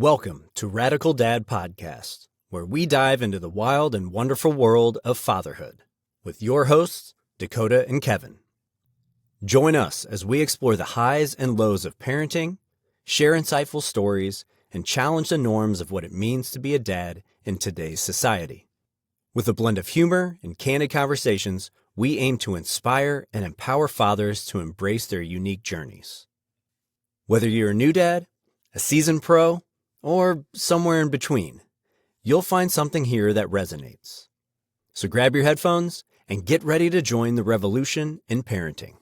Welcome to Radical Dad Podcast, where we dive into the wild and wonderful world of fatherhood with your hosts, Dakota and Kevin. Join us as we explore the highs and lows of parenting, share insightful stories, and challenge the norms of what it means to be a dad in today's society. With a blend of humor and candid conversations, we aim to inspire and empower fathers to embrace their unique journeys. Whether you're a new dad, a seasoned pro, or somewhere in between, you'll find something here that resonates. So grab your headphones and get ready to join the revolution in parenting.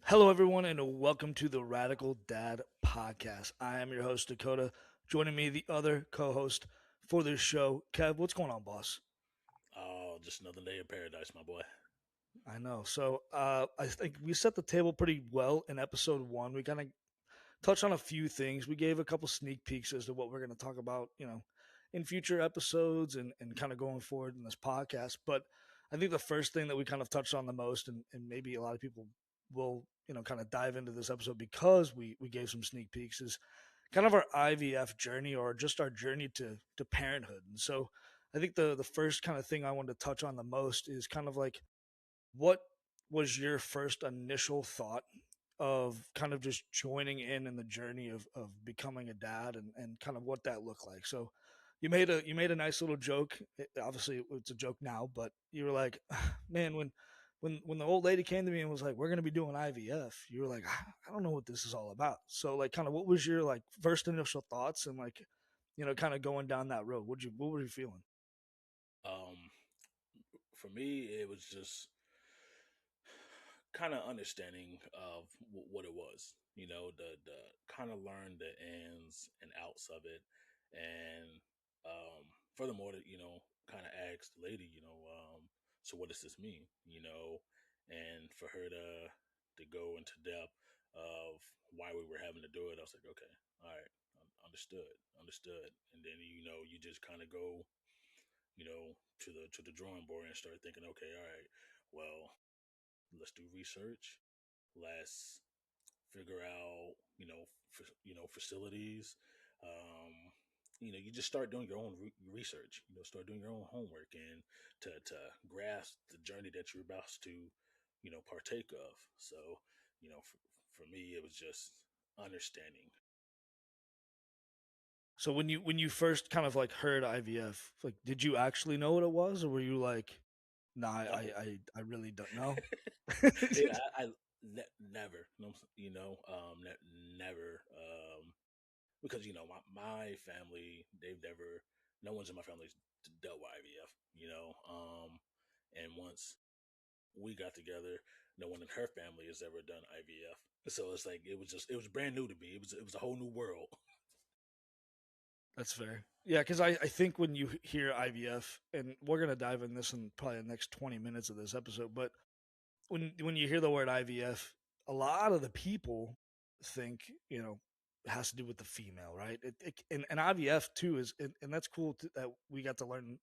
Hello, everyone, and welcome to the Radical Dad Podcast. I am your host, Dakota. Joining me, the other co-host for this show, Kev. What's going on, boss? Oh, just another day of paradise, my boy. I know. So I think we set the table pretty well in episode 1. We kind of touched on a few things. We gave a couple sneak peeks as to what we're going to talk about, in future episodes and kind of going forward in this podcast. But I think the first thing that we kind of touched on the most, and maybe a lot of people will kind of dive into this episode because we gave some sneak peeks, is kind of our IVF journey, or just our journey to parenthood. And so I think the first kind of thing I wanted to touch on the most is kind of like, what was your first initial thought of kind of just joining in the journey of becoming a dad, and kind of what that looked like? So you made a nice little joke. Obviously it's a joke now, but you were like, man, when the old lady came to me and was like, we're going to be doing IVF, you were like, I don't know what this is all about. So like, kind of what was your like first initial thoughts, and like, kind of going down that road? What were you feeling? Um, for me, it was just kind of understanding of what it was. The kind of learn the ins and outs of it, and furthermore, kind of asked the lady, so what does this mean? And for her to go into depth of why we were having to do it, I was like, okay, all right, understood. And then you just kind of go to the drawing board and start thinking, okay, all right, well, let's do research. Let's figure out, facilities. You just start doing your own research. Start doing your own homework, and to grasp the journey that you're about to, partake of. So, for me, it was just understanding. So when you first kind of like heard IVF, like, did you actually know what it was, or were you like, nah, No. I really don't know? Yeah, never, never, because my family, they've never, no one's in my family dealt with IVF, and once we got together, no one in her family has ever done IVF, so it's like it was brand new to me. It was a whole new world. That's fair. Yeah, because I think when you hear IVF, and we're gonna dive in this in probably the next 20 minutes of this episode, but when you hear the word IVF, a lot of the people think, it has to do with the female, right? And IVF too is, and that's cool that we got to learn,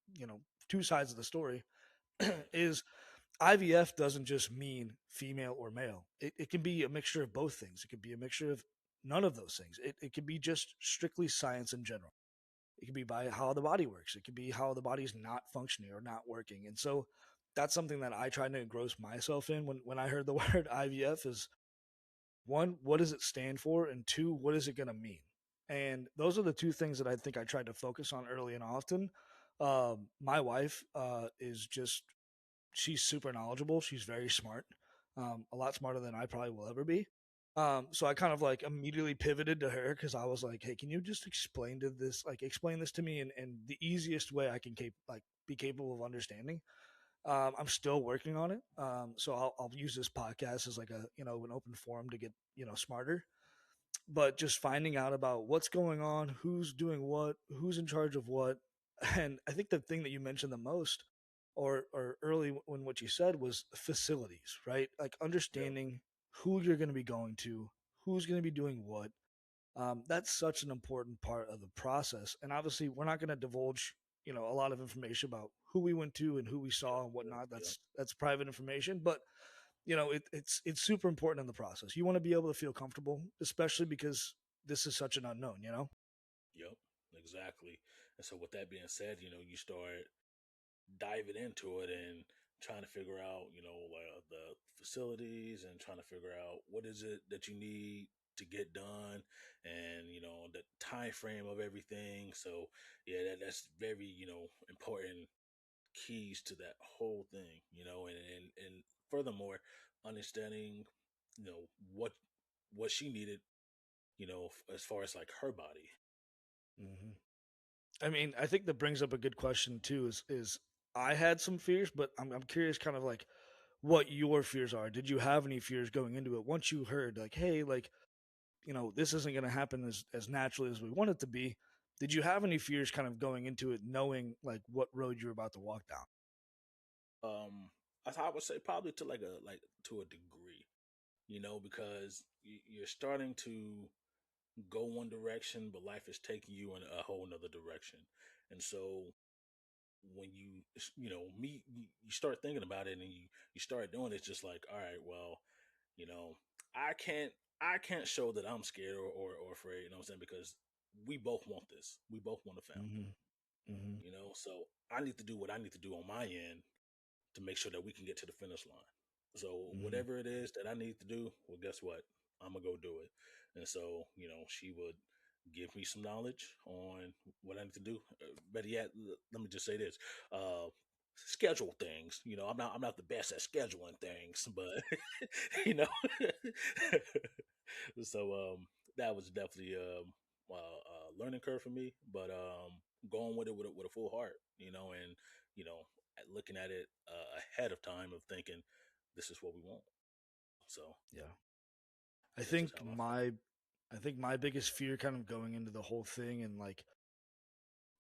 two sides of the story. Is IVF doesn't just mean female or male. It can be a mixture of both things. It could be a mixture of none of those things. It could be just strictly science in general. It could be by how the body works. It could be how the body's not functioning or not working. And so that's something that I try to engross myself in when I heard the word IVF is, one, what does it stand for? And two, what is it going to mean? And those are the two things that I think I tried to focus on early and often. My wife is just, she's super knowledgeable. She's very smart, a lot smarter than I probably will ever be. So I kind of like immediately pivoted to her, because I was like, hey, can you just explain this to me in the easiest way I can be capable of understanding. I'm still working on it. So I'll use this podcast as like an open forum to get, smarter, but just finding out about what's going on, who's doing what, who's in charge of what. And I think the thing that you mentioned the most, or early when what you said was facilities, right? Like Yep. understanding who you're going to be going to, who's going to be doing what. That's such an important part of the process. And obviously, we're not going to divulge, a lot of information about who we went to and who we Yep. saw and Yep. whatnot. Yep. That's private information, but it's super important in the process. You want to be able to feel comfortable, especially because this is such an unknown. Yep. Exactly. And so, with that being said, you start diving into it and trying to figure out, the facilities and trying to figure out what is it that you need to get done, and the time frame of everything. So yeah, that's very important keys to that whole thing. And furthermore, understanding you know what she needed, as far as like her body. hmm I mean, I think that brings up a good question too. Is I had some fears, but I'm curious, kind of like what your fears are. Did you have any fears going into it once you heard like, hey, like this isn't going to happen as naturally as we want it to be? Did you have any fears kind of going into it, knowing like what road you're about to walk down? I would say probably to like to a degree, because you're starting to go one direction, but life is taking you in a whole nother direction. And so when you start thinking about it and you start doing it, it's just like, all right, well, you know, I can't I can't show that I'm scared or afraid, what I'm saying? Because we both want this. We both want a family, hmm hmm so I need to do what I need to do on my end to make sure that we can get to the finish line. So hmm whatever it is that I need to do, well, guess what? I'm gonna go do it. And so, she would give me some knowledge on what I need to do. Better yet, let me just say this: uh, schedule things. I'm not the best at scheduling things, but you know, so that was definitely a learning curve for me. But going with it with a full heart, and looking at it ahead of time of thinking this is what we want. So Yeah, I that's just think how I feel. my biggest fear kind of going into the whole thing, and like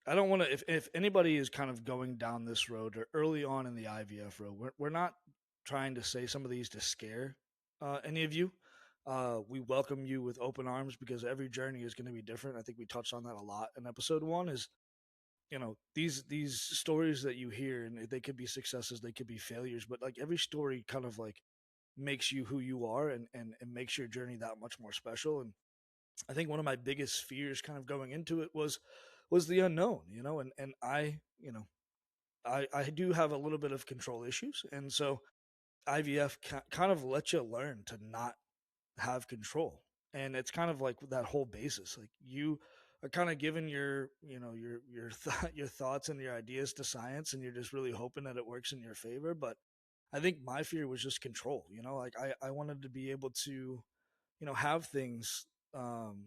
I don't want to. If anybody is kind of going down this road or early on in the IVF road, we're not trying to say some of these to scare any of you. We welcome you with open arms because every journey is going to be different. I think we touched on that a lot in episode one. Is these stories that you hear, and they could be successes, they could be failures, but like every story kind of like makes you who you are, and makes your journey that much more special. And I think one of my biggest fears kind of going into it was the unknown, and I do have a little bit of control issues, and so IVF kind of lets you learn to not have control, and it's kind of like that whole basis, like you are kind of giving your thoughts and your ideas to science, and you're just really hoping that it works in your favor. But I think my fear was just control, like I wanted to be able to have things um,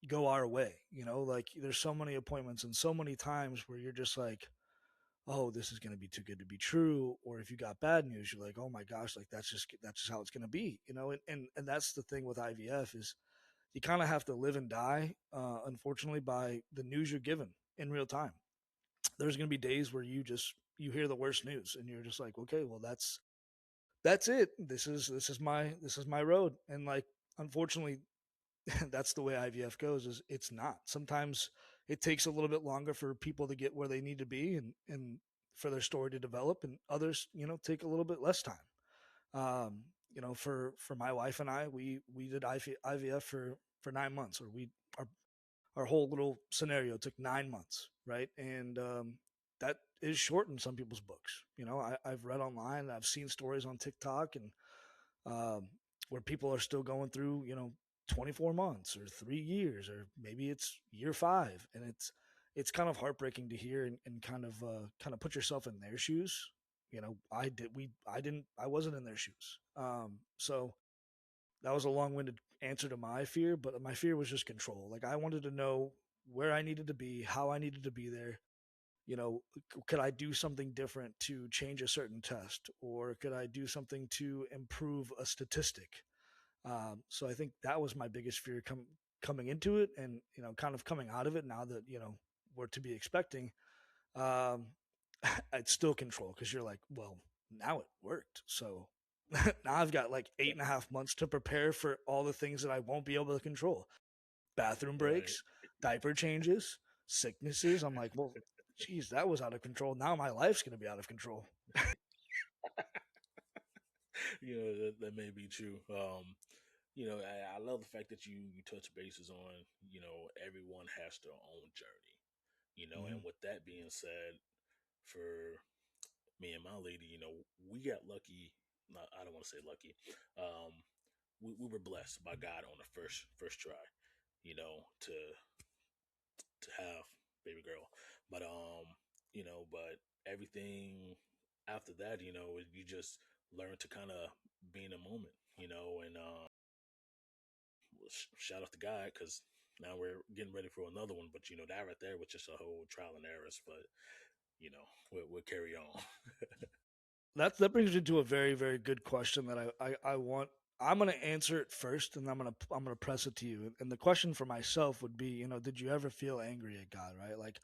go our way. Like there's so many appointments and so many times where you're just like, oh, this is going to be too good to be true. Or if you got bad news, you're like, oh my gosh, like that's just how it's going to be. And that's the thing with IVF is you kind of have to live and die, unfortunately, by the news you're given in real time. There's going to be days where you hear the worst news and you're just like, okay, well that's it. This is my road. And like, unfortunately, that's the way IVF goes. Is it's not. Sometimes it takes a little bit longer for people to get where they need to be, and for their story to develop, and others, take a little bit less time. For my wife and I, we did IVF for 9 months, or our whole little scenario took 9 months, right? And that is short in some people's books. I've read online, I've seen stories on TikTok, and um, where people are still going through, 24 months or 3 years, or maybe it's year five. And it's kind of heartbreaking to hear, and kind of put yourself in their shoes. I wasn't in their shoes. So that was a long-winded answer to my fear, but my fear was just control. Like I wanted to know where I needed to be, how I needed to be there. Could I do something different to change a certain test, or could I do something to improve a statistic? So I think that was my biggest fear coming into it, and kind of coming out of it now that we're to be expecting. Um, I'd still control, because you're like, well, now it worked. So now I've got like 8.5 months to prepare for all the things that I won't be able to control. Bathroom Right. breaks, diaper changes, sicknesses. I'm like, well, geez, that was out of control. Now my life's going to be out of control. That may be true. I love the fact that you touch bases on, everyone has their own journey, Mm-hmm. and with that being said, for me and my lady, we got lucky. Not, I don't want to say lucky. Um, we were blessed by God on the first try, to have baby girl. But but everything after that, you just learn to kind of be in a moment, and shout out to God because now we're getting ready for another one. But that right there was just a whole trial and errors. But we'll carry on. That brings me to a very very good question that I want. I'm gonna answer it first, and I'm gonna press it to you. And the question for myself would be, did you ever feel angry at God? Right? Like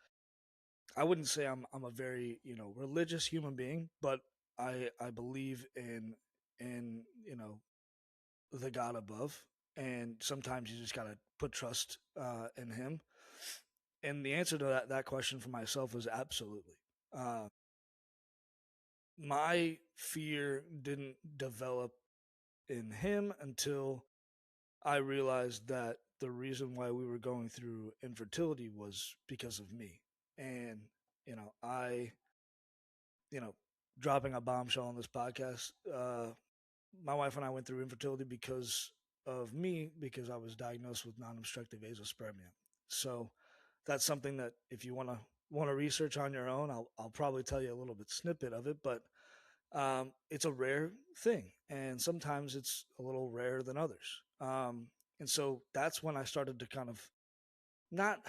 I wouldn't say I'm a very religious human being, but I believe in the God above, and sometimes you just gotta put trust in Him. And the answer to that question for myself was absolutely. Uh, my fear didn't develop in him until I realized that the reason why we were going through infertility was because of me. And, I, you know, dropping a bombshell on this podcast, my wife and I went through infertility because of me, because I was diagnosed with non-obstructive azoospermia. So that's something that if you want to research on your own, I'll probably tell you a little bit snippet of it, but it's a rare thing, and sometimes it's a little rarer than others. And so that's when I started to kind of not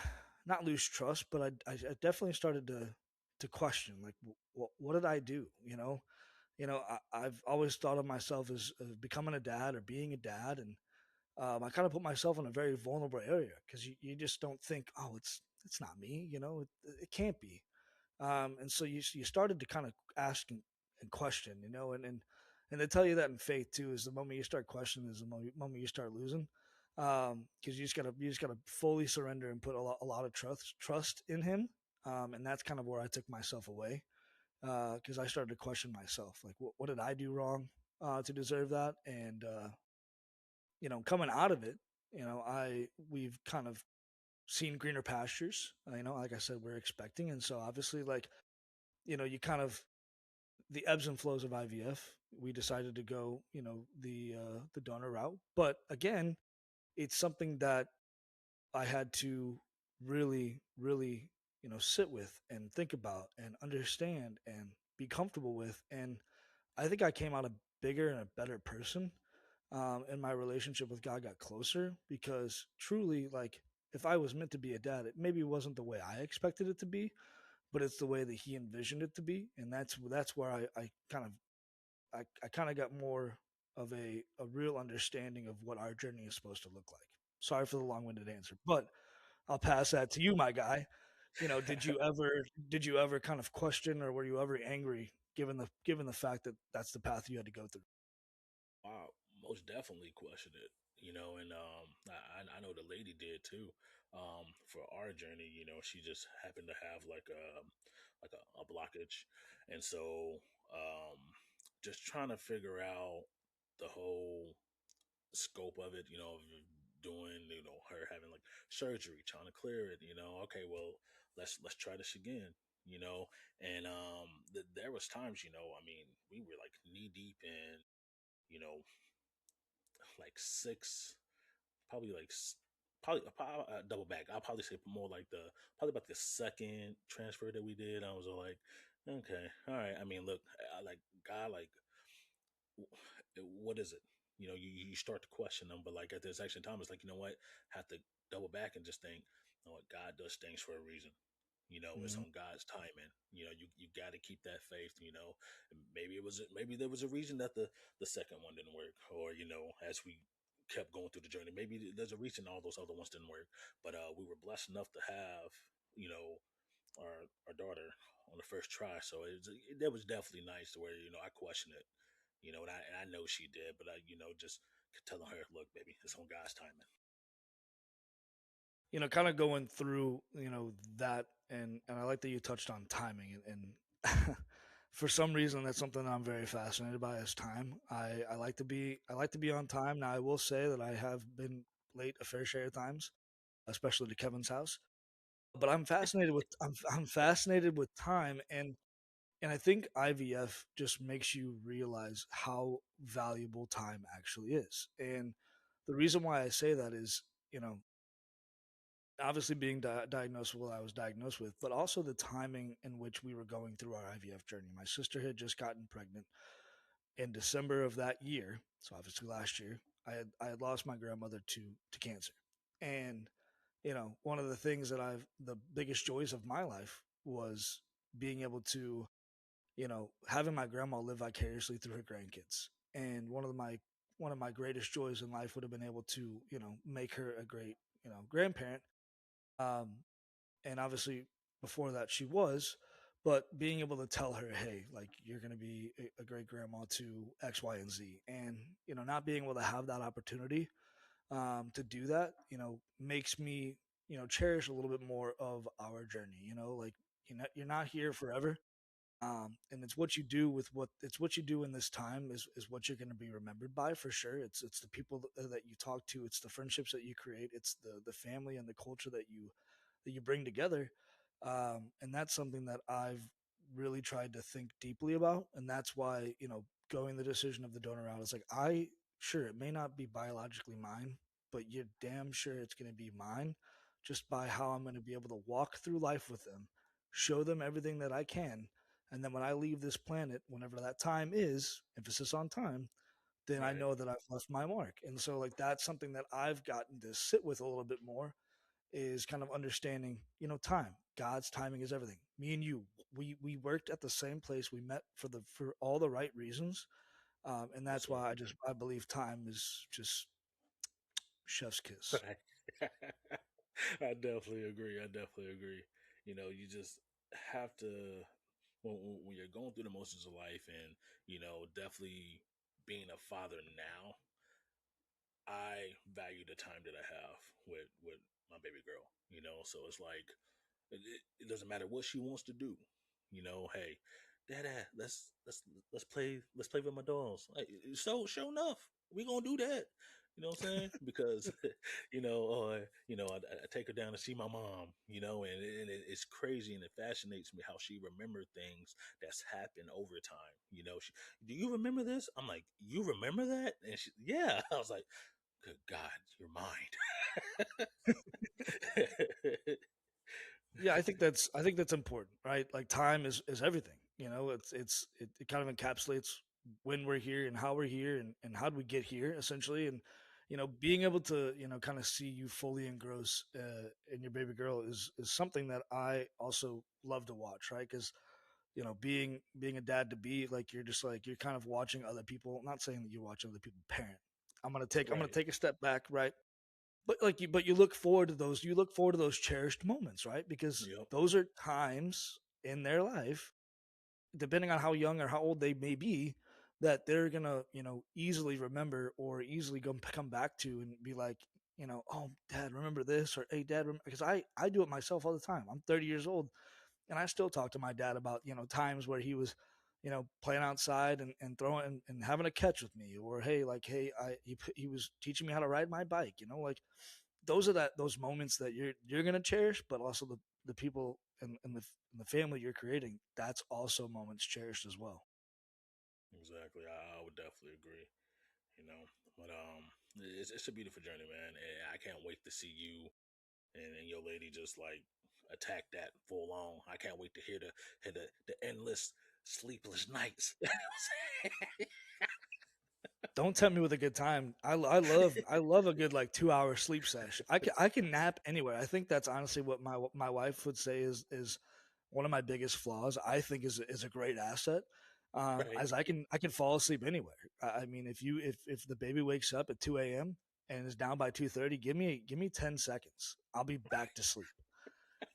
not lose trust, but I definitely started to question, like, what did I do? I've always thought of myself as becoming a dad or being a dad, and I kind of put myself in a very vulnerable area because you just don't think, oh, it's not me, it can't be. And so you started to kind of ask and question, and they tell you that in faith too is the moment you start questioning is the moment you start losing, because you just gotta fully surrender and put a lot of trust in Him, and that's kind of where I took myself away, because I started to question myself, like what did I do wrong to deserve that, and coming out of it, we've kind of seen greener pastures, like I said, we're expecting, and so obviously like you kind of the ebbs and flows of IVF. We decided to go, the donor route, but again, it's something that I had to really, really, sit with and think about and understand and be comfortable with. And I think I came out a bigger and a better person. And my relationship with God got closer because truly, like, if I was meant to be a dad, it maybe wasn't the way I expected it to be, but it's the way that He envisioned it to be, and that's where I kind of got more of a real understanding of what our journey is supposed to look like. Sorry for the long-winded answer, but I'll pass that to you, my guy. Did you ever kind of question, or were you ever angry given the fact that that's the path you had to go through? I most definitely question it, and I know the lady did too. For our journey, she just happened to have like a blockage, and so just trying to figure out the whole scope of it, of doing, her having like surgery, trying to clear it, okay, well, let's try this again, and there was times, I mean, we were like knee deep in, you know, like six, probably like probably double back. I'll probably say more like probably about the second transfer that we did. I was all like, okay, all right. I mean, look, I like God, like, what is it? You start to question them, but like at this action time, it's like, what? Have to double back and just think, what, God does things for a reason. It's Mm-hmm. on God's timing. You got to keep that faith. Maybe there was a reason that the second one didn't work, or as we kept going through the journey, maybe there's a reason all those other ones didn't work. But we were blessed enough to have you know our daughter on the first try. So that was definitely nice to where I questioned it, and I know she did, but I just telling her, look, baby, it's on God's timing. Kind of going through, that, and I like that you touched on timing, and for some reason that's something that I'm very fascinated by is time. I like to be on time. Now I will say that I have been late a fair share of times, especially to Kevin's house. But I'm fascinated with time, and I think IVF just makes you realize how valuable time actually is. And the reason why I say that is, you know, obviously being diagnosed with what I was diagnosed with, but also the timing in which we were going through our IVF journey. My sister had just gotten pregnant in December of that year, so obviously last year. I had lost my grandmother to cancer, and one of the things that the biggest joys of my life was being able to, having my grandma live vicariously through her grandkids. And one of my greatest joys in life would have been able to, make her a great, grandparent. Um, and obviously before that she was, but being able to tell her, hey, like you're going to be a great grandma to X, Y, and Z, and not being able to have that opportunity to do that, makes me, cherish a little bit more of our journey. Like you're not here forever, and it's what you do in this time is what you're going to be remembered by for sure. It's the people that you talk to, it's the friendships that you create, it's the family and the culture that you bring together. And that's something that I've really tried to think deeply about. And that's why, going the decision of the donor route is like, sure, it may not be biologically mine, but you're damn sure it's going to be mine just by how I'm going to be able to walk through life with them, show them everything that I can. And then when I leave this planet, whenever that time is, emphasis on time, then I Right. know that I've left my mark. And so, like, that's something that I've gotten to sit with a little bit more, is kind of understanding, time. God's timing is everything. Me and you, we worked at the same place. We met for all the right reasons, and Yes, that's sir. why I believe time is just chef's kiss. Right. I definitely agree. I definitely agree. You just have to when you're going through the motions of life, and definitely being a father now. I value the time that I have with my baby girl. So it's like it doesn't matter what she wants to do. Hey, Dada, let's play with my dolls. Like, so sure enough, we gonna do that. You know what I'm saying? Because I take her down to see my mom. It's crazy and it fascinates me how she remembered things that's happened over time. Do you remember this? I'm like, you remember that? And yeah. I was like, good God, your mind. Yeah, I think that's important, right? Like time is everything. It kind of encapsulates when we're here and how we're here and how do we get here essentially. And being able to kind of see you fully engross in your baby girl is something that I also love to watch, right? Because being a dad to be, like, you're just like, you're kind of watching other people. I'm not saying that you're watching other people parent. I'm gonna Right. take a step back, right? But you look forward to those cherished moments, right? Because Yep. those are times in their life, depending on how young or how old they may be, that they're gonna easily remember or easily come back to and be like, oh, Dad, remember this? Or hey, Dad, because I do it myself all the time. I'm 30 years old, and I still talk to my dad about times where he was playing outside and throwing and having a catch with me, or hey, he was teaching me how to ride my bike, like those moments that you're gonna cherish, but also the people and the family you're creating. That's also moments cherished as well. Exactly. I would definitely agree. You know, but it's a beautiful journey, man, and I can't wait to see you and your lady just like attack that full on. I can't wait to hear the endless sleepless nights. Don't tempt me with a good time. I love a good, like, 2 hour sleep sesh. I can nap anywhere. I think that's honestly what my wife would say is one of my biggest flaws. I think is a great asset. Right. As I can fall asleep anywhere. I mean, if the baby wakes up at 2 a.m. and is down by 2:30, give me 10 seconds. I'll be back to sleep.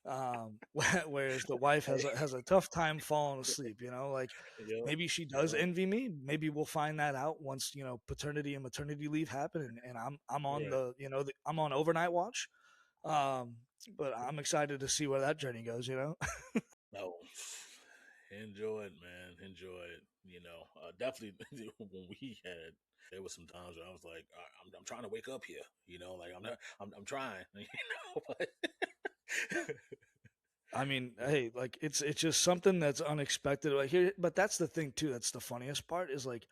Whereas the wife has a tough time falling asleep. Like Yep. maybe she does Yep. envy me. Maybe we'll find that out once paternity and maternity leave happen, and I'm on Right. I'm on overnight watch. Um, but I'm excited to see where that journey goes. No. Enjoy it, man. Enjoy it. Definitely when we had, there was some times where I was like, I'm trying to wake up here. Like I'm not, I'm trying. But I mean, hey, like it's just something that's unexpected. Like here, but that's the thing too. That's the funniest part is like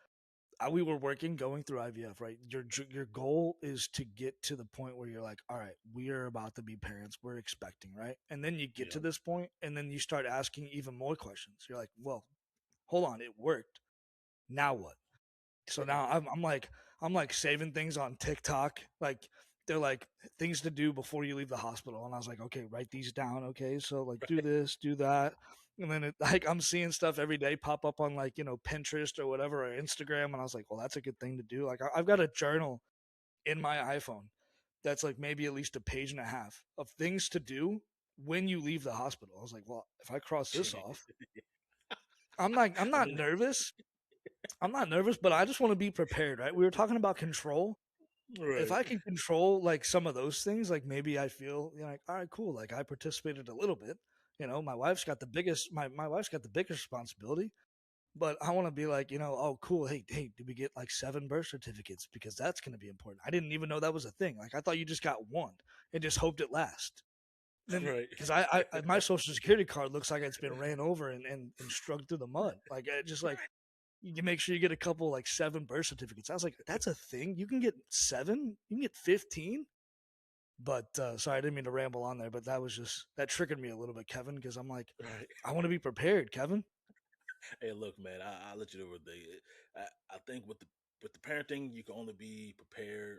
we were working going through IVF, right? Your goal is to get to the point where you're like, all right, we are about to be parents. We're expecting, right? And then you get to yeah, this point, and then you start asking even more questions. You're like, well, hold on, it worked. Now what? So now I'm like saving things on TikTok. Like they're like things to do before you leave the hospital. And I was like, okay, write these down. Okay. So like do right, this, do that. And then like I'm seeing stuff every day pop up on like, Pinterest or whatever or Instagram. And I was like, well, that's a good thing to do. Like I've got a journal in my iPhone that's like maybe at least a page and a half of things to do when you leave the hospital. I was like, well, if I cross this off, I'm and not then nervous. I'm not nervous, but I just want to be prepared, right? We were talking about control. If right, I can control like some of those things, like maybe I feel like, all right, cool. Like I participated a little bit. My wife's got the biggest my wife's got the biggest responsibility. But I want to be like, oh cool. Hey, did we get like 7 birth certificates? Because that's gonna be important. I didn't even know that was a thing. Like I thought you just got one and just hoped it lasts. Then right, because my social security card looks like it's been ran over and struck through the mud. Like it just like you can make sure you get a couple like 7 birth certificates. I was like, that's a thing. You can get 7. You can get 15. But sorry, I didn't mean to ramble on there. But that triggered me a little bit, Kevin, because I'm like, right. I want to be prepared, Kevin. Hey, look, man, I'll let you know what they. I think with the parenting, you can only be prepared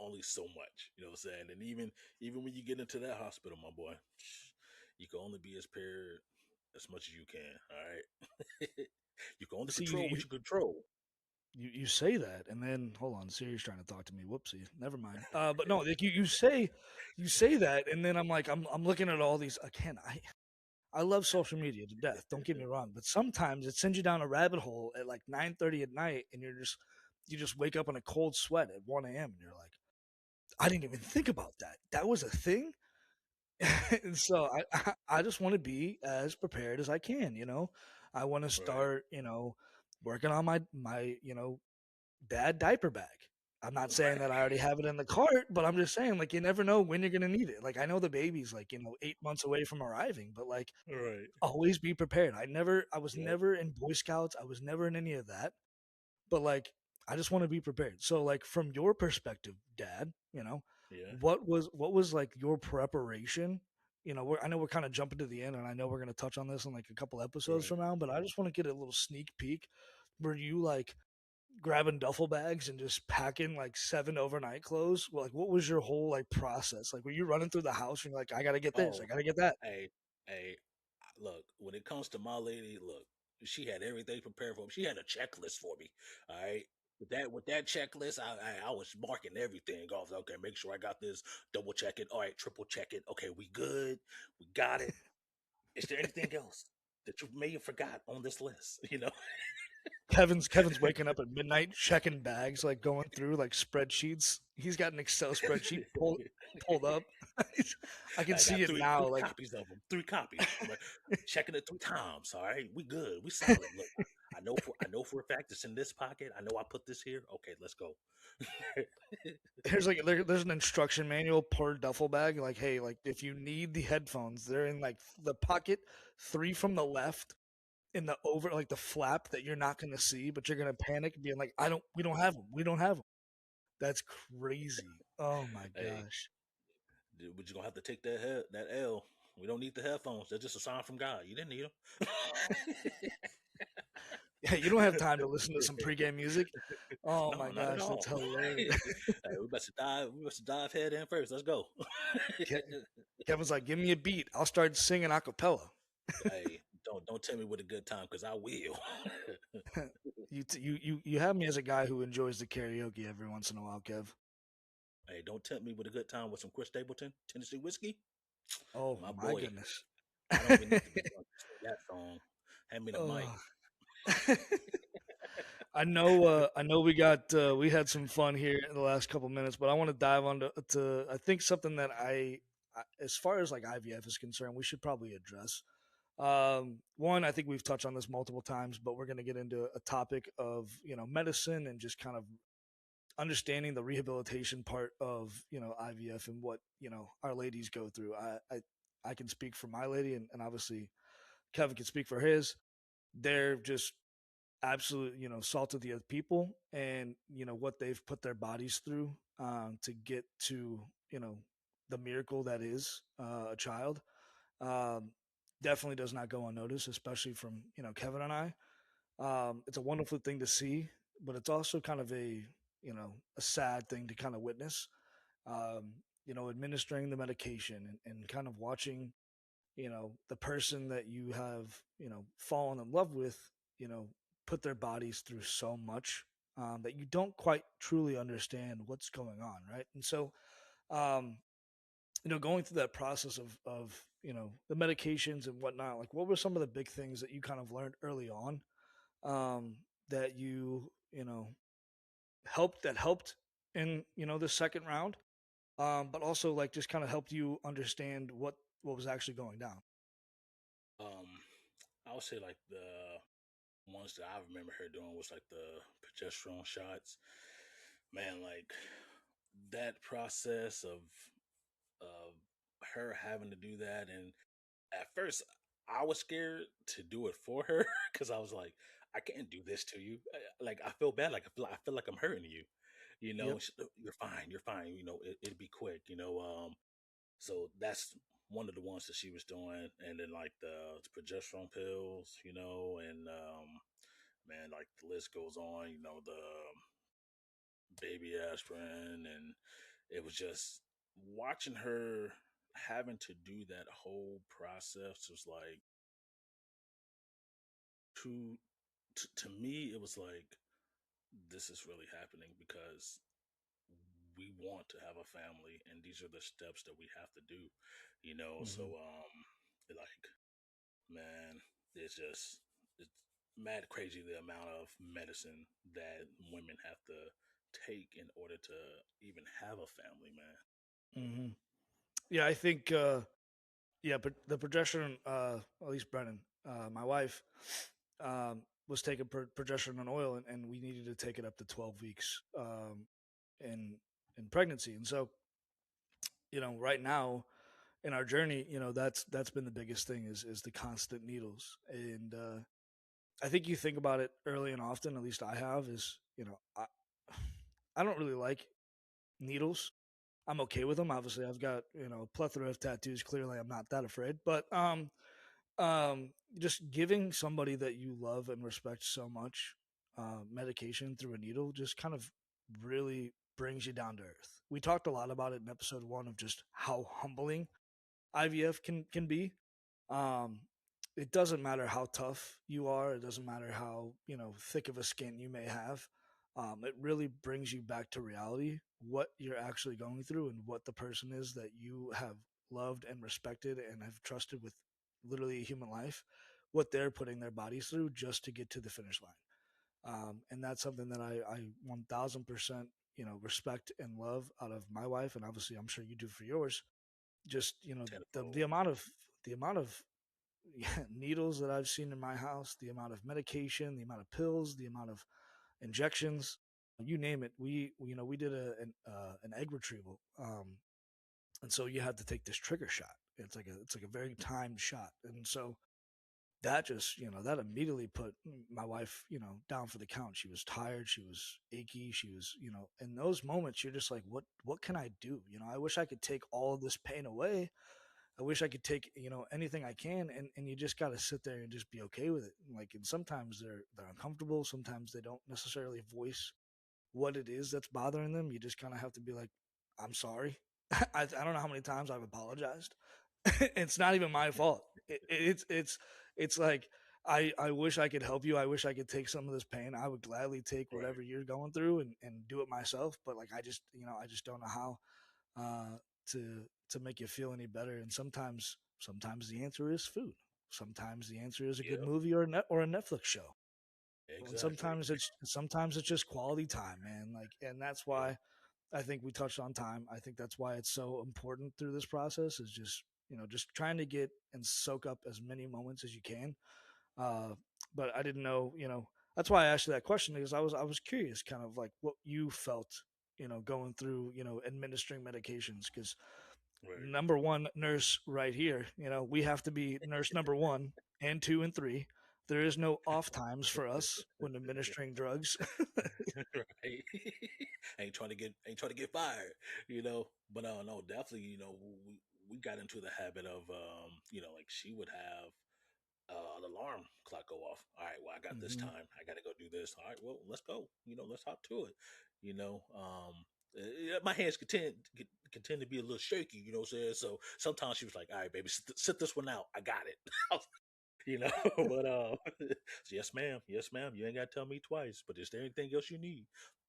only so much. You know what I'm saying? And even when you get into that hospital, my boy, you can only be as prepared as much as you can. All right. You can only See, control what you control. you say that, and then hold on, Siri's trying to talk to me. Whoopsie, never mind. But no, like you say that, and then I'm looking at all these again. I love social media to death. Don't get me wrong, but sometimes it sends you down a rabbit hole at like 9:30 at night, and you just wake up in a cold sweat at 1 a.m. and you're like, I didn't even think about that. That was a thing. And so I just want to be as prepared as I can. I want to Right, start working on my dad diaper bag. I'm not saying that I already have it in the cart, but I'm just saying like you never know when you're gonna need it. Like I know the baby's like 8 months away from arriving, but like right. always be prepared. I was Yep. never in Boy Scouts. I was never in any of that. But like I just want to be prepared. So like from your perspective, Dad, Yeah. what was like your preparation? I know we're kind of jumping to the end, and I know we're gonna touch on this in like a couple episodes Right. from now. But I just want to get a little sneak peek. Were you like grabbing duffel bags and just packing like 7 overnight clothes? Well, like what was your whole like process? Like were you running through the house and you're like, I gotta get this, I Oh, gotta get that? hey, hey. Look, when it comes to my lady, look, she had everything prepared for me. She had a checklist for me. All right. With that checklist, I was marking everything off. Okay, make sure I got this. Double check it. All right, triple check it. Okay, we good. We got it. Is there anything else that you may have forgot on this list? Kevin's waking up at midnight checking bags, like going through like spreadsheets. He's got an Excel spreadsheet pulled up. I can I see got it three now. Like copies of them. 3 copies. I'm like, checking it 3 times. All right, we good. We solid. Look, I know for a fact it's in this pocket. I know I put this here. Okay, let's go. there's an instruction manual per duffel bag. Like, hey, like if you need the headphones, they're in like the pocket 3 from the left in the over like the flap that you're not gonna see, but you're gonna panic being like, we don't have them. We don't have them. That's crazy. Oh my Hey, gosh. dude, we're just gonna have to take that L. We don't need the headphones. They're just a sign from God. You didn't need them. Yeah, you don't have time to listen to some pregame music. Oh No, my not at gosh, that's all. hilarious. Hey, we must dive. We must dive head in first. Let's go. Ke- Kevin's like, give me a beat. I'll start singing a cappella. Hey, don't tell me what a good time because I will. You have me as a guy who enjoys the karaoke every once in a while, Kev. Hey, don't tempt me with a good time with some Chris Stapleton, Tennessee whiskey. Oh My my boy, goodness. I don't even need to be drunk to sing that song. Hand me the mic. Oh. I know we had some fun here in the last couple minutes, but I want to dive on to I think something that as far as like IVF is concerned, we should probably address. One, I think we've touched on this multiple times, but we're going to get into a topic of medicine and just kind of understanding the rehabilitation part of IVF and what our ladies go through. I can speak for my lady, and obviously Kevin can speak for his. They're just absolute salt of the earth people, and what they've put their bodies through to get to the miracle that is a child. um, Definitely does not go unnoticed, especially from Kevin and I. It's a wonderful thing to see, but it's also kind of a sad thing to kind of witness. Administering the medication and kind of watching the person that you have fallen in love with you know put their bodies through so much that you don't quite truly understand what's going on, right? And so um going through that process of the medications and whatnot, like what were some of the big things that you kind of learned early on, that helped in the second round, but also like just kind of helped you understand what was actually going down. Um, I would say like the ones that I remember her doing was like the progesterone shots. Man, like that process of her having to do that, and at first I was scared to do it for her because I was like, I can't do this to you. Like I feel bad. Like I feel like I'm hurting you. You know, Yep. You're fine. You're fine. You know, it'll be quick. So that's one of the ones that she was doing, and then like the progesterone pills. And man, like the list goes on. The baby aspirin, and it was just watching her having to do that whole process was like to to me it was like this is really happening because we want to have a family and these are the steps that we have to do. So Hmm. like man, it's mad crazy the amount of medicine that women have to take in order to even have a family, man. Hmm. Yeah, I think yeah, but the progesterone, at least Brennan, my wife, was taking progesterone and oil, and we needed to take it up to 12 weeks in in pregnancy. And so right now in our journey, that's been the biggest thing is the constant needles. And I think you think about it early and often, at least I have, is I don't really like needles. I'm okay with them. Obviously, I've got a plethora of tattoos. Clearly, I'm not that afraid. But just giving somebody that you love and respect so much medication through a needle just kind of really brings you down to earth. We talked a lot about it in episode 1 of just how humbling IVF can be. Um, it doesn't matter how tough you are. It doesn't matter how thick of a skin you may have. It really brings you back to reality, what you're actually going through, and what the person is that you have loved and respected and have trusted with literally a human life, what they're putting their bodies through just to get to the finish line. And that's something that I 1000% respect and love out of my wife, and obviously I'm sure you do for yours. Just the Tenfold. amount of needles that I've seen in my house, the amount of medication, the amount of pills, the amount of injections, you name it. We did an egg retrieval, and so you had to take this trigger shot. It's like a very timed shot, and so that just that immediately put my wife down for the count. She was tired, she was achy, she was in those moments you're just like, what can I do? I wish I could take all of this pain away. I wish I could take anything I can, and you just got to sit there and just be okay with it. Like, and sometimes they're uncomfortable. Sometimes they don't necessarily voice what it is that's bothering them. You just kind of have to be like, I'm sorry. I don't know how many times I've apologized. It's not even my fault. It's like I wish I could help you. I wish I could take some of this pain. I would gladly take Right. whatever you're going through and do it myself. But like I just don't know how. to make you feel any better. And sometimes the answer is food. Sometimes the answer is a good Yep. movie or a Netflix show. And Exactly. sometimes it's just quality time, man. Like, and that's Yep. why I think we touched on time. I think that's why it's so important through this process is just just trying to get and soak up as many moments as you can. Uh, but I didn't know, that's why I asked you that question because I was curious, kind of like what you felt, going through, administering medications because Right. number one nurse right here, we have to be nurse number one and two and three. There is no off times for us when administering drugs. Right. Ain't trying to get fired, you know. But no, definitely, we got into the habit of like she would have an alarm clock go off. All right, well, I got this Hmm. time. I got to go do this. All right, well, let's go. Let's hop to it. Yeah, my hands could tend to be a little shaky. You know what I'm saying? So sometimes she was like, "All right, baby, sit this one out. I got it." you know. But yes, ma'am. Yes, ma'am. You ain't got to tell me twice. But is there anything else you need?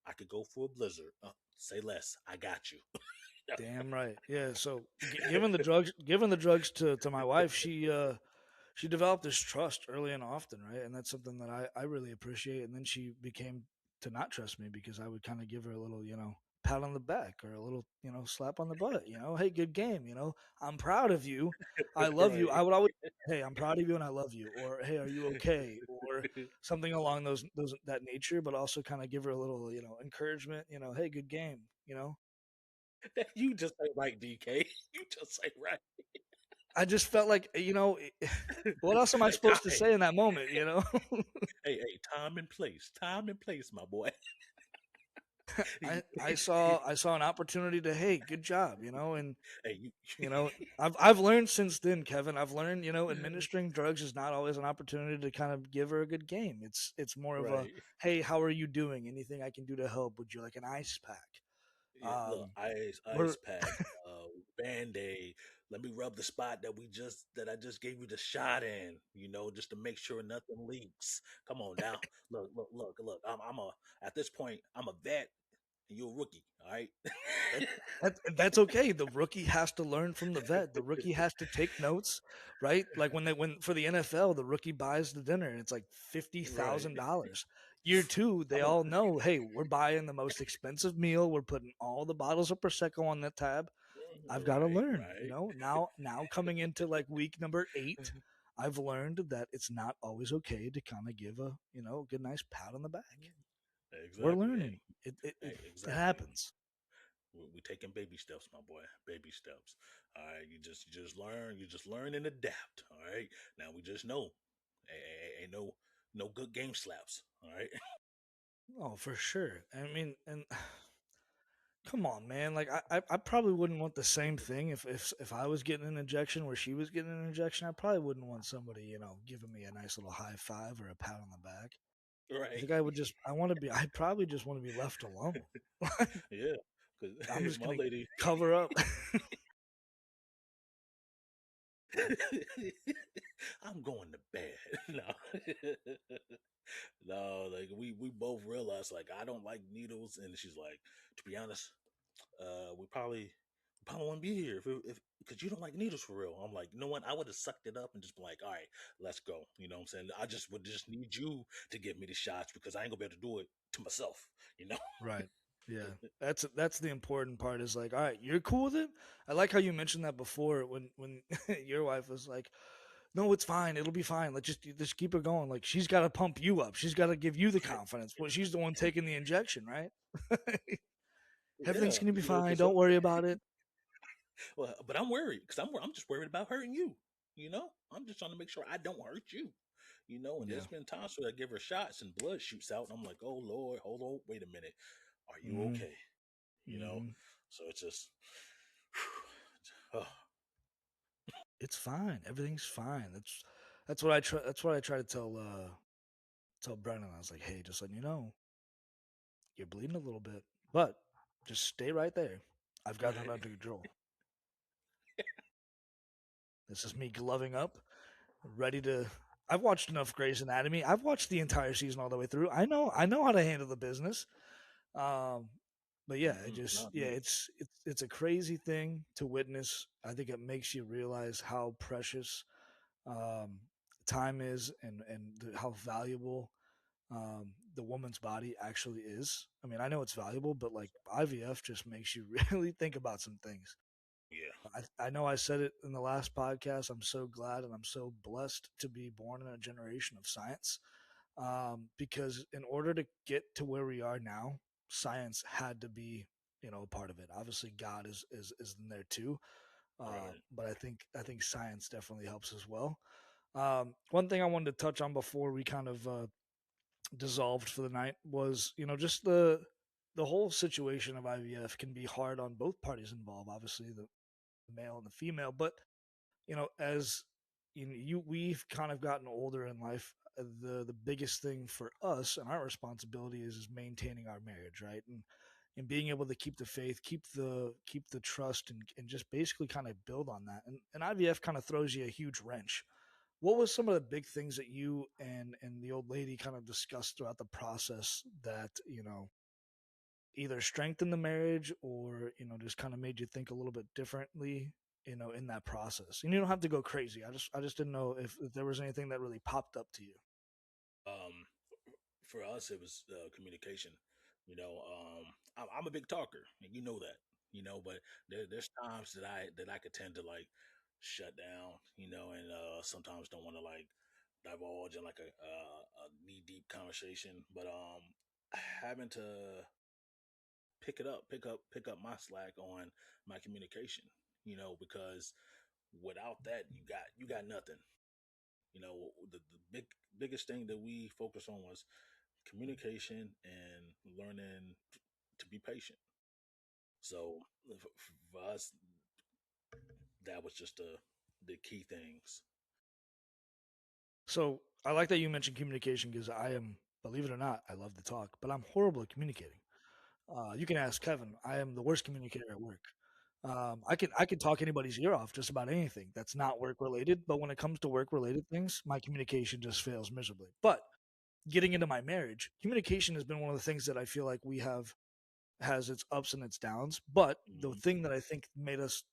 I could go for a blizzard. Say less. I got you. Damn right. Yeah. So given the drugs to my wife, she developed this trust early and often, right? And that's something that I really appreciate. And then she became to not trust me because I would kind of give her a little, pat on the back or a little, slap on the butt, hey, good game, I'm proud of you. I love you. Right. I would always, hey, I'm proud of you and I love you. Or, hey, are you okay? Or something along those that nature, but also kind of give her a little, encouragement, hey, good game, You just ain't right, DK. You just ain't right. I just felt like, what else am I supposed to Hey, say in that moment, hey, time and place. Time and place, my boy. I saw an opportunity to, hey, good job, and Hey, you I've learned since then, Kevin. I've learned, administering drugs is not always an opportunity to kind of give her a good game. It's more of a, right. hey, how are you doing? Anything I can do to help? Would you like an ice pack? Yeah, look, ice We're pack, band-aid. Let me rub the spot that I just gave you the shot in, just to make sure nothing leaks. Come on now. Look. I'm at this point, I'm a vet and you're a rookie, all right? that's okay. The rookie has to learn from the vet. The rookie has to take notes, right? Like when for the NFL, the rookie buys the dinner and it's like fifty Right. thousand dollars. Year two, they I'm a all know, hey, we're buying the most expensive meal. We're putting all the bottles of prosecco on that tab. I've got to right, learn, right. Now coming into like week number 8, I've learned that it's not always okay to kind of give a good nice pat on the back. We're Exactly. Hey, learning. It exactly. happens. We taking baby steps, my boy. Baby steps. All right. You just learn. You just learn and adapt. All right. Now we just know, ain't no good game slaps. All right. Oh, for sure. I mean, and come on, man. Like I probably wouldn't want the same thing if I was getting an injection where she was getting an injection. I probably wouldn't want somebody, giving me a nice little high five or a pat on the back. I Right. think I probably just want to be left alone. Yeah. Cause I'm just my gonna lady, cover up. I'm going to bed. No. No, like we both realized like I don't like needles, and she's like, to be honest, we probably wouldn't be here if because you don't like needles for real. I'm like, you know what? I would have sucked it up and just been like, all right, let's go. You know what I'm saying? I just would just need you to give me the shots because I ain't gonna be able to do it to myself. You know? Right. Yeah. That's the important part is like, all right, you're cool with it? I like how you mentioned that before when your wife was like, "No, it's fine. It'll be fine. Like just keep it going." Like she's got to pump you up. She's got to give you the confidence. Well, she's the one taking the injection, right? Everything's Yeah, going to be fine. because Don't worry about it. well, but I'm worried because I'm just worried about hurting you. I'm just trying to make sure I don't hurt you. And Yeah. there's been times where I give her shots and blood shoots out, and I'm like, oh Lord, hold on, wait a minute, are you Mhm. okay? You know, Mhm. so it's just, oh, It's fine. Everything's fine. That's what I try to tell Brennan. I was like, "Hey, just letting you know, you're bleeding a little bit, but just stay right there. I've got that right, under control. This is me gloving up, ready to. I've watched enough Grey's Anatomy. I've watched the entire season all the way through. I know how to handle the business. Um, But yeah, it Mm-hmm. just No, yeah, it's a crazy thing to witness. I think it makes you realize how precious um, time is, and how valuable the woman's body actually is. I mean, I know it's valuable, but like IVF just makes you really think about some things. yeah, I know I said it in the last podcast. I'm so glad and I'm so blessed to be born in a generation of science, because in order to get to where we are now, science had to be, a part of it. Obviously, God is in there too, right. but I think science definitely helps as well. One thing I wanted to touch on before we kind of dissolved for the night was, just the whole situation of IVF can be hard on both parties involved. Obviously, the male and the female, but as we've kind of gotten older in life, the biggest thing for us and our responsibility is maintaining our marriage, right? And being able to keep the faith, keep the trust, and just basically kind of build on that. And IVF kind of throws you a huge wrench. What was some of the big things that you and the old lady kind of discussed throughout the process that either strengthened the marriage or just kind of made you think a little bit differently, in that process? And you don't have to go crazy. I just didn't know if there was anything that really popped up to you. Um, for us, it was communication. You know, I'm a big talker, and you know that. But there's times that I could tend to like shut down. And sometimes don't want to like divulge in like a knee deep conversation. But having to pick up my slack on my communication. Because without that, you got nothing. The biggest thing that we focused on was communication and learning to be patient. So for us, that was just the key things. So I like that you mentioned communication because I am, believe it or not, I love to talk, but I'm horrible at communicating. You can ask Kevin. I am the worst communicator at work. I can talk anybody's ear off just about anything that's not work related, but when it comes to work related things, my communication just fails miserably. But getting into my marriage, communication has been one of the things that I feel like we have has its ups and its downs. But the Hmm. thing that I think made us,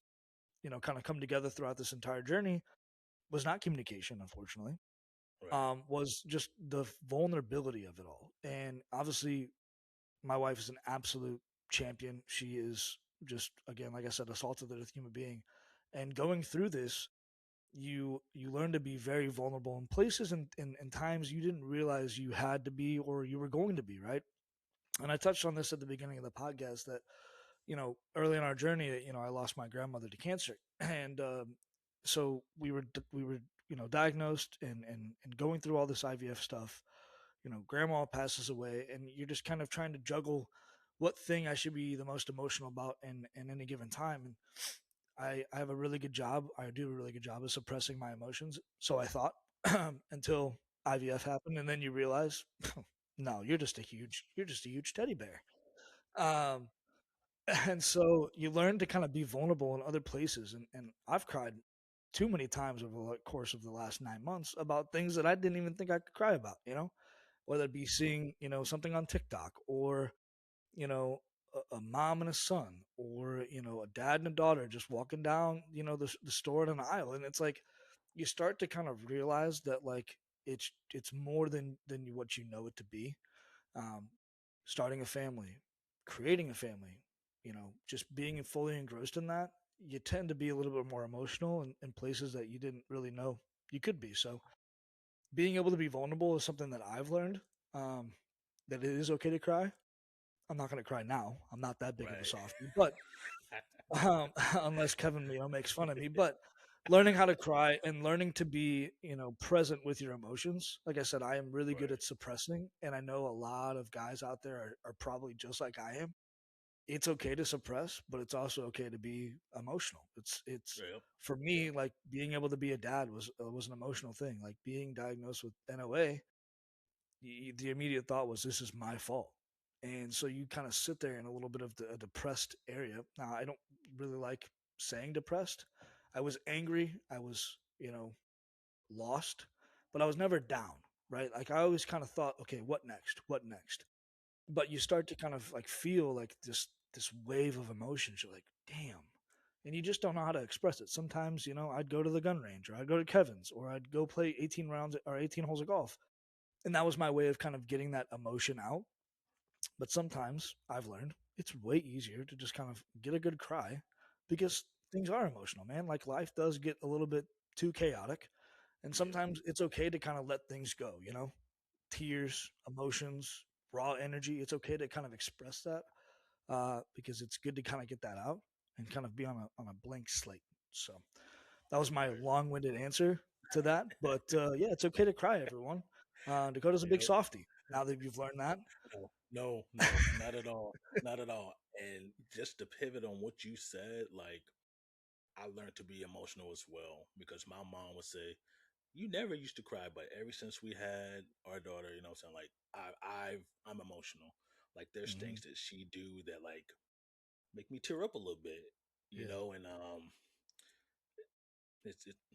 kind of come together throughout this entire journey was not communication, unfortunately. Right. Was just the vulnerability of it all. And obviously, my wife is an absolute champion. She is just, again, like I said, a salt of the earth human being. And going through this, you learn to be very vulnerable in places and times you didn't realize you had to be or you were going to be, right? And I touched on this at the beginning of the podcast that, early in our journey, I lost my grandmother to cancer. And so we were diagnosed and going through all this IVF stuff. Grandma passes away, and you're just kind of trying to juggle what thing I should be the most emotional about in any given time. And I have a really good job. I do a really good job of suppressing my emotions. So I thought until IVF happened, and then you realize, no, you're just a huge teddy bear. Um, and so you learn to kind of be vulnerable in other places. And I've cried too many times over the course of the last 9 months about things that I didn't even think I could cry about, whether it be seeing, something on TikTok or, you know, a mom and a son or, a dad and a daughter just walking down, the store in an aisle. And it's like, you start to kind of realize that like, it's more than what you know it to be. um, Starting a family, creating a family, just being fully engrossed in that, you tend to be a little bit more emotional in places that you didn't really know you could be. So being able to be vulnerable is something that I've learned. Um, that it is okay to cry. I'm not going to cry now. I'm not that big of a Right. softie, but unless Kevin, makes fun of me. But learning how to cry and learning to be, present with your emotions. Like I said, I am really good Right. at suppressing, and I know a lot of guys out there are probably just like I am. It's okay to suppress, but it's also okay to be emotional. It's Yep. for Yep. me like being able to be a dad was an emotional thing. Like being diagnosed with NOA, the immediate thought was this is my fault. And so you kind of sit there in a little bit of a depressed area. Now I don't really like saying depressed. I was angry, I was lost, but I was never down, right? Like I always kind of thought, okay, what next, but you start to kind of like feel like this this wave of emotions. You're like, damn. And you just don't know how to express it. Sometimes, I'd go to the gun range, or I'd go to Kevin's, or I'd go play 18 rounds or 18 holes of golf. And that was my way of kind of getting that emotion out. But sometimes I've learned it's way easier to just kind of get a good cry, because things are emotional, man. Like, life does get a little bit too chaotic. And Yeah. sometimes it's okay to kind of let things go, tears, emotions, raw energy. It's okay to kind of express that, because it's good to kind of get that out and kind of be on a blank slate. So that was my Right. long-winded answer to that. But yeah, it's okay to cry, everyone. Dakota's a big Yep. softie. Now that you've learned that. No, not at all. Not at all. And just to pivot on what you said, like, I learned to be emotional as well because my mom would say, "You never used to cry, but ever since we had our daughter, you know what I'm saying, like I'm emotional. Like there's Hmm. things that she do that like make me tear up a little bit, you Yeah. know, and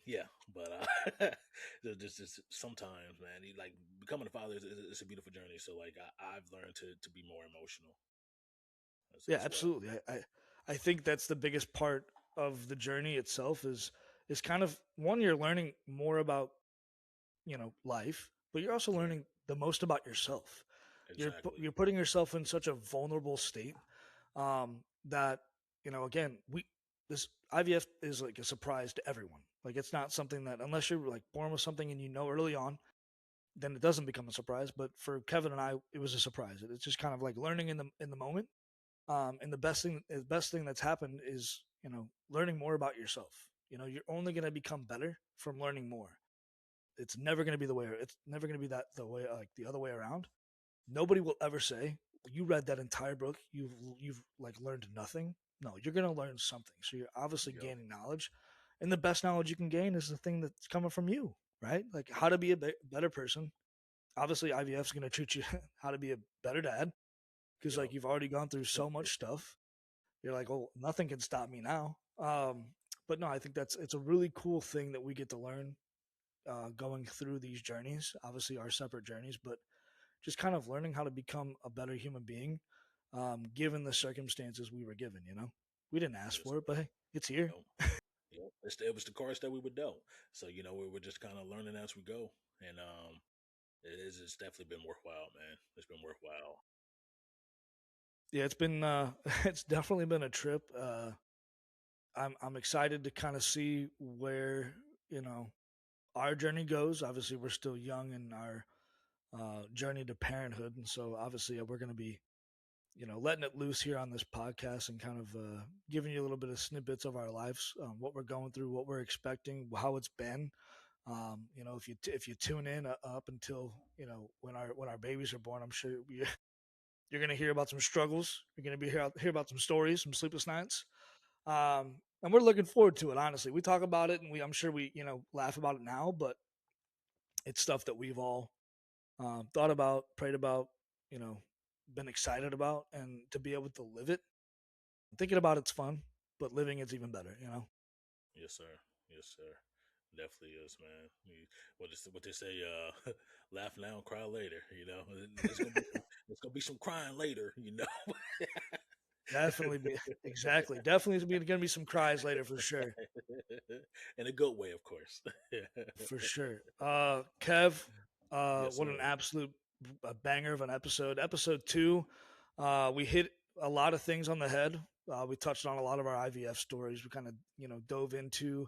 yeah, but just sometimes, man, like becoming a father is a beautiful journey. So like I've learned to be more emotional Yeah, as well. absolutely. I think that's the biggest part of the journey itself is kind of, one, you're learning more about, life, but you're also Right. learning the most about yourself. Exactly. You're putting yourself in such a vulnerable state, that, again, we this IVF is like a surprise to everyone. Like, it's not something that, unless you're like born with something and early on, then it doesn't become a surprise. But for Kevin and I, it was a surprise. It's just kind of like learning in the moment. And the best thing that's happened is, learning more about yourself. You're only going to become better from learning more. It's never going to be that the way, like the other way around. Nobody will ever say, you read that entire book, you've like learned nothing. No, you're going to learn something. So you're obviously Yep. gaining knowledge, and the best knowledge you can gain is the thing that's coming from you, right? Like, how to be a better person. Obviously, IVF is going to teach you how to be a better dad, because like Yep. you've already gone through so much stuff. You're like, oh, nothing can stop me now. But no, I think it's a really cool thing that we get to learn, going through these journeys. Obviously, our separate journeys, but just kind of learning how to become a better human being, given the circumstances we were given. We didn't ask Yes. for it, but hey, it's here. Yep. Yep. It was the cards that we were dealt. So you know we're just kind of learning as we go, and it's definitely been worthwhile, man. It's been worthwhile. Yeah, it's been it's definitely been a trip. I'm excited to kind of see where, you know our journey goes. Obviously, we're still young in our journey to parenthood, and so obviously we're going to be, letting it loose here on this podcast and kind of giving you a little bit of snippets of our lives, what we're going through, what we're expecting, how it's been. If you tune in up until, when our babies are born, I'm sure you're going to hear about some struggles. You're going to be hear about some stories, some sleepless nights. And we're looking forward to it. Honestly, we talk about it, and I'm sure we, laugh about it now, but it's stuff that we've all, thought about, prayed about, you know, been excited about, and to be able to live it. Thinking about it's fun, but living it's even better. Yes, sir. Yes, sir. Definitely is, man. What they say? Laugh now, cry later. You know, there's gonna be some crying later. You know. Definitely be exactly. Definitely going to be some cries later for sure. In a good way, of course. For sure. Kev, Yes, what an sir. absolute banger of an episode. Episode 2, we hit a lot of things on the head. We touched on a lot of our IVF stories. We kind of, dove into,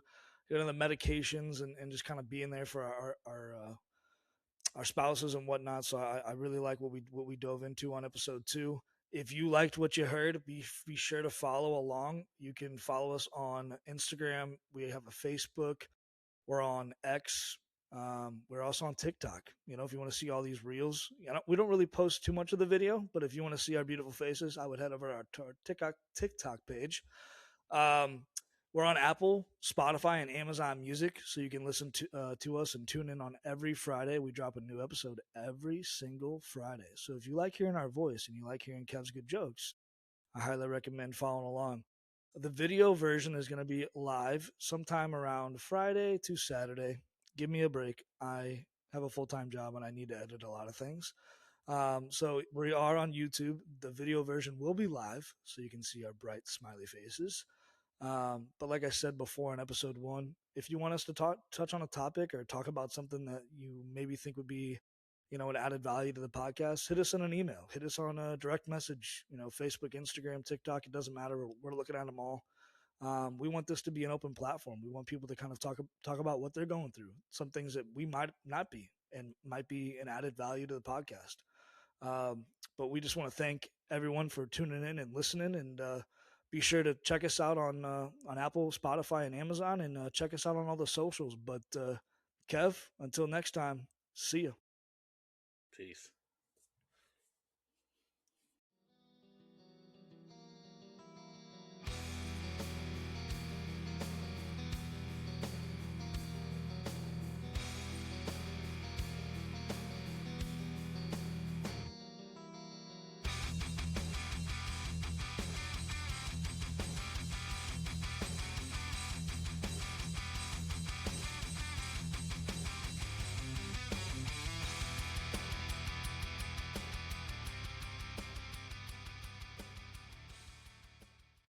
the medications, and just kind of being there for our spouses and whatnot. So I really like what we dove into on episode 2. If you liked what you heard, be sure to follow along. You can follow us on Instagram. We have a Facebook. We're on X. We're also on TikTok. If you want to see all these reels, we don't really post too much of the video, but if you want to see our beautiful faces, I would head over to our TikTok page. Um, we're on Apple, Spotify, and Amazon Music, so you can listen to us and tune in on every Friday. We drop a new episode every single Friday. So if you like hearing our voice and you like hearing Kev's good jokes, I highly recommend following along. The video version is going to be live sometime around Friday to Saturday. Give me a break. I have a full time job and I need to edit a lot of things. So we are on YouTube. The video version will be live, so you can see our bright smiley faces. But like I said before in episode 1, if you want us to touch on a topic or talk about something that you maybe think would be, an added value to the podcast, hit us on an email, hit us on a direct message, Facebook, Instagram, TikTok. It doesn't matter. We're looking at them all. We want this to be an open platform. We want people to kind of talk about what they're going through, some things that we might not be and might be an added value to the podcast. But we just want to thank everyone for tuning in and listening, and be sure to check us out on Apple, Spotify, and Amazon, and check us out on all the socials. But Kev, until next time, see you. Peace.